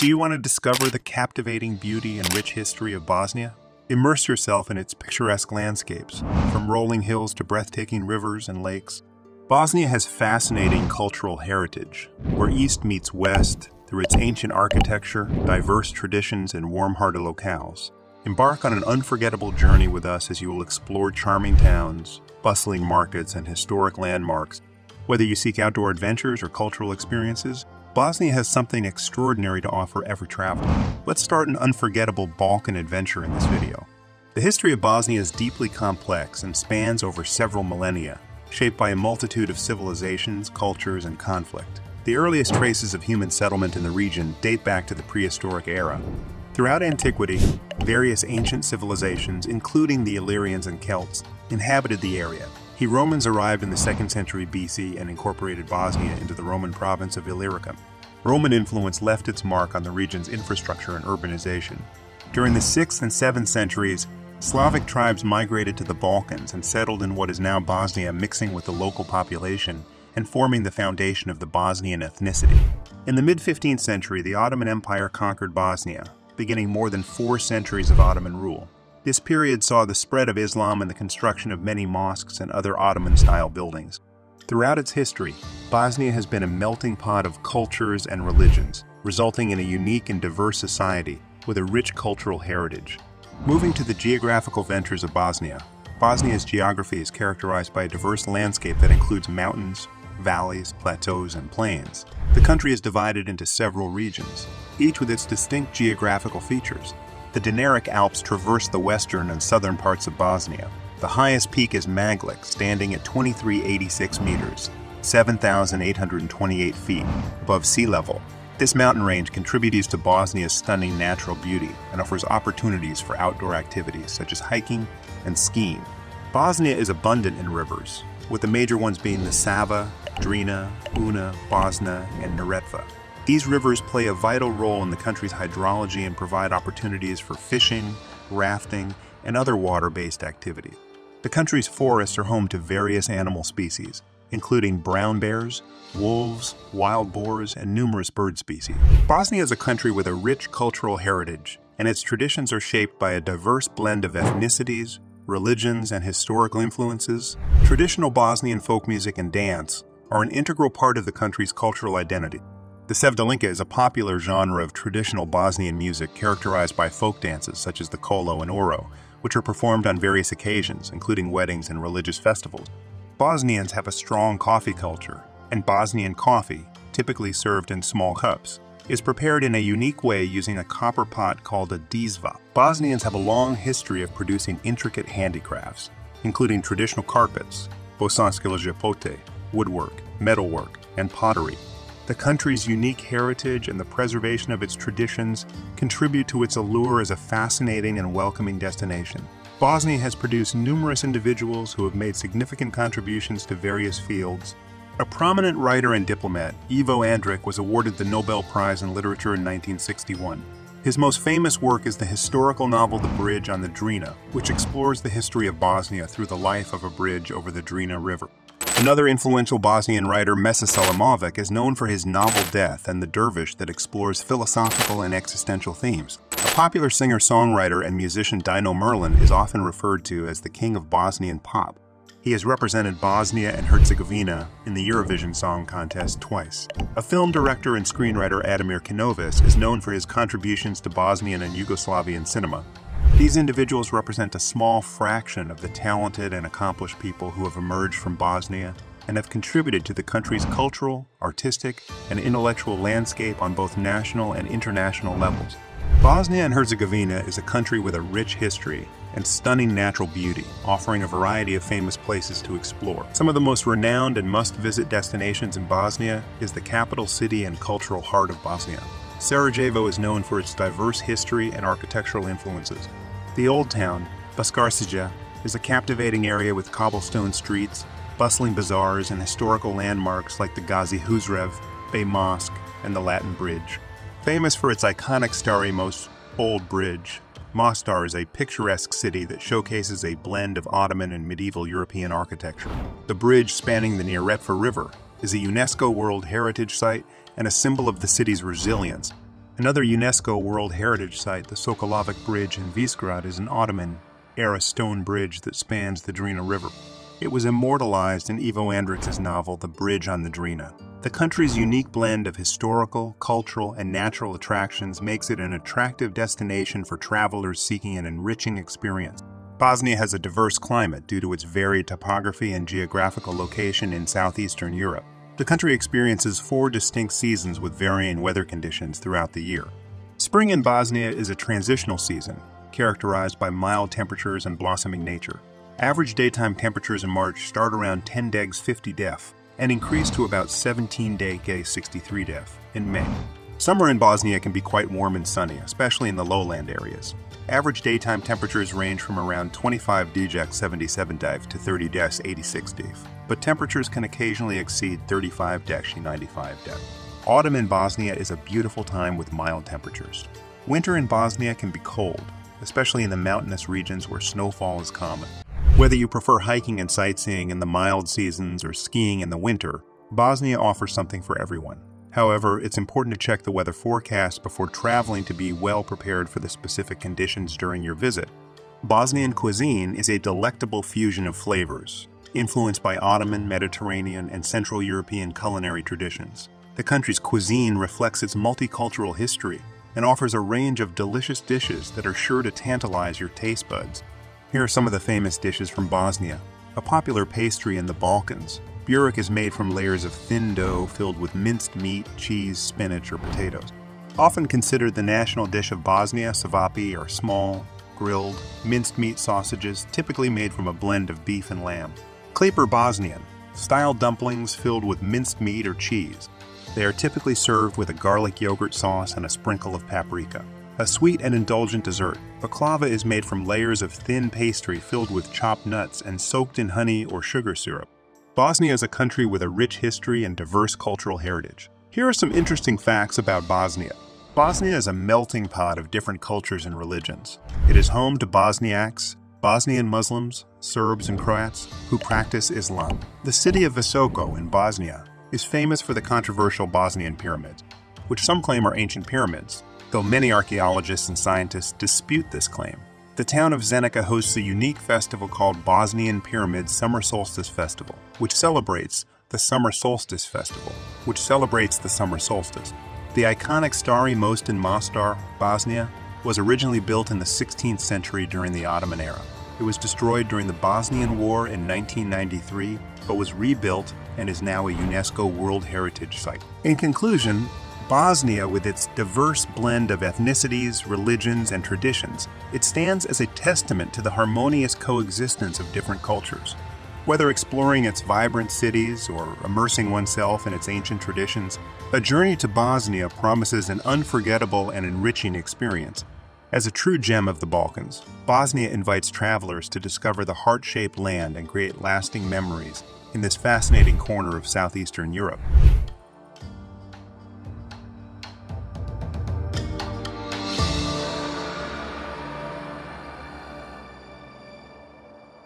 Do you want to discover the captivating beauty and rich history of Bosnia? Immerse yourself in its picturesque landscapes, from rolling hills to breathtaking rivers and lakes. Bosnia has fascinating cultural heritage, where East meets West through its ancient architecture, diverse traditions, and warm-hearted locales. Embark on an unforgettable journey with us as you will explore charming towns, bustling markets, and historic landmarks. Whether you seek outdoor adventures or cultural experiences, Bosnia has something extraordinary to offer every traveler. Let's start an unforgettable Balkan adventure in this video. The history of Bosnia is deeply complex and spans over several millennia, shaped by a multitude of civilizations, cultures, and conflict. The earliest traces of human settlement in the region date back to the prehistoric era. Throughout antiquity, various ancient civilizations, including the Illyrians and Celts, inhabited the area. Romans arrived in the 2nd century BC and incorporated Bosnia into the Roman province of Illyricum. Roman influence left its mark on the region's infrastructure and urbanization. During the 6th and 7th centuries, Slavic tribes migrated to the Balkans and settled in what is now Bosnia, mixing with the local population and forming the foundation of the Bosnian ethnicity. In the mid-15th century, the Ottoman Empire conquered Bosnia, beginning more than 4 centuries of Ottoman rule. This period saw the spread of Islam and the construction of many mosques and other Ottoman-style buildings. Throughout its history, Bosnia has been a melting pot of cultures and religions, resulting in a unique and diverse society with a rich cultural heritage. Moving to the geographical ventures of Bosnia, Bosnia's geography is characterized by a diverse landscape that includes mountains, valleys, plateaus, and plains. The country is divided into several regions, each with its distinct geographical features. The Dinaric Alps traverse the western and southern parts of Bosnia. The highest peak is Maglik, standing at 2386 meters, 7,828 feet, above sea level. This mountain range contributes to Bosnia's stunning natural beauty and offers opportunities for outdoor activities such as hiking and skiing. Bosnia is abundant in rivers, with the major ones being the Sava, Drina, Una, Bosna, and Neretva. These rivers play a vital role in the country's hydrology and provide opportunities for fishing, rafting, and other water-based activities. The country's forests are home to various animal species, including brown bears, wolves, wild boars, and numerous bird species. Bosnia is a country with a rich cultural heritage, and its traditions are shaped by a diverse blend of ethnicities, religions, and historical influences. Traditional Bosnian folk music and dance are an integral part of the country's cultural identity. The Sevdalinka is a popular genre of traditional Bosnian music characterized by folk dances such as the kolo and oro, which are performed on various occasions, including weddings and religious festivals. Bosnians have a strong coffee culture, and Bosnian coffee, typically served in small cups, is prepared in a unique way using a copper pot called a dizva. Bosnians have a long history of producing intricate handicrafts, including traditional carpets, bosanske ljepote, woodwork, metalwork, and pottery. The country's unique heritage and the preservation of its traditions contribute to its allure as a fascinating and welcoming destination. Bosnia has produced numerous individuals who have made significant contributions to various fields. A prominent writer and diplomat, Ivo Andrić, was awarded the Nobel Prize in Literature in 1961. His most famous work is the historical novel The Bridge on the Drina, which explores the history of Bosnia through the life of a bridge over the Drina River. Another influential Bosnian writer, Mesa Selimovic, is known for his novel Death and the Dervish that explores philosophical and existential themes. A popular singer-songwriter and musician, Dino Merlin, is often referred to as the king of Bosnian pop. He has represented Bosnia and Herzegovina in the Eurovision Song Contest twice. A film director and screenwriter, Ademir Kinović, is known for his contributions to Bosnian and Yugoslavian cinema. These individuals represent a small fraction of the talented and accomplished people who have emerged from Bosnia and have contributed to the country's cultural, artistic, and intellectual landscape on both national and international levels. Bosnia and Herzegovina is a country with a rich history and stunning natural beauty, offering a variety of famous places to explore. Some of the most renowned and must-visit destinations in Bosnia is the capital city and cultural heart of Bosnia. Sarajevo is known for its diverse history and architectural influences. The Old Town, Baskarcija, is a captivating area with cobblestone streets, bustling bazaars, and historical landmarks like the Gazi Husrev, Bey Mosque, and the Latin Bridge. Famous for its iconic Stari Most Old Bridge, Mostar is a picturesque city that showcases a blend of Ottoman and medieval European architecture. The bridge spanning the Neretva River is a UNESCO World Heritage Site and a symbol of the city's resilience. Another UNESCO World Heritage Site, the Sokolovic Bridge in Visegrad, is an Ottoman-era stone bridge that spans the Drina River. It was immortalized in Ivo Andrić's novel The Bridge on the Drina. The country's unique blend of historical, cultural, and natural attractions makes it an attractive destination for travelers seeking an enriching experience. Bosnia has a diverse climate due to its varied topography and geographical location in southeastern Europe. The country experiences 4 distinct seasons with varying weather conditions throughout the year. Spring in Bosnia is a transitional season, characterized by mild temperatures and blossoming nature. Average daytime temperatures in March start around 10 deg 50 def and increase to about 17 deg 63 def in May. Summer in Bosnia can be quite warm and sunny, especially in the lowland areas. Average daytime temperatures range from around 25 deg 77 def to 30 deg 86 def, but temperatures can occasionally exceed 35 deg 95 def. Autumn in Bosnia is a beautiful time with mild temperatures. Winter in Bosnia can be cold, especially in the mountainous regions where snowfall is common. Whether you prefer hiking and sightseeing in the mild seasons or skiing in the winter, Bosnia offers something for everyone. However, it's important to check the weather forecast before traveling to be well prepared for the specific conditions during your visit. Bosnian cuisine is a delectable fusion of flavors, influenced by Ottoman, Mediterranean, and Central European culinary traditions. The country's cuisine reflects its multicultural history and offers a range of delicious dishes that are sure to tantalize your taste buds. Here are some of the famous dishes from Bosnia. A popular pastry in the Balkans, burek is made from layers of thin dough filled with minced meat, cheese, spinach, or potatoes. Often considered the national dish of Bosnia, cevapi are small, grilled, minced meat sausages typically made from a blend of beef and lamb. Kleper Bosnian, style dumplings filled with minced meat or cheese. They are typically served with a garlic yogurt sauce and a sprinkle of paprika. A sweet and indulgent dessert, baklava is made from layers of thin pastry filled with chopped nuts and soaked in honey or sugar syrup. Bosnia is a country with a rich history and diverse cultural heritage. Here are some interesting facts about Bosnia. Bosnia is a melting pot of different cultures and religions. It is home to Bosniaks, Bosnian Muslims, Serbs, and Croats who practice Islam. The city of Visoko in Bosnia is famous for the controversial Bosnian pyramids, which some claim are ancient pyramids, though many archaeologists and scientists dispute this claim. The town of Zenica hosts a unique festival called Bosnian Pyramid Summer Solstice Festival, which celebrates the Summer Solstice. The iconic Stari Most in Mostar, Bosnia, was originally built in the 16th century during the Ottoman era. It was destroyed during the Bosnian War in 1993, but was rebuilt and is now a UNESCO World Heritage Site. In conclusion, Bosnia, with its diverse blend of ethnicities, religions, and traditions, it stands as a testament to the harmonious coexistence of different cultures. Whether exploring its vibrant cities or immersing oneself in its ancient traditions, a journey to Bosnia promises an unforgettable and enriching experience. As a true gem of the Balkans, Bosnia invites travelers to discover the heart-shaped land and create lasting memories in this fascinating corner of southeastern Europe.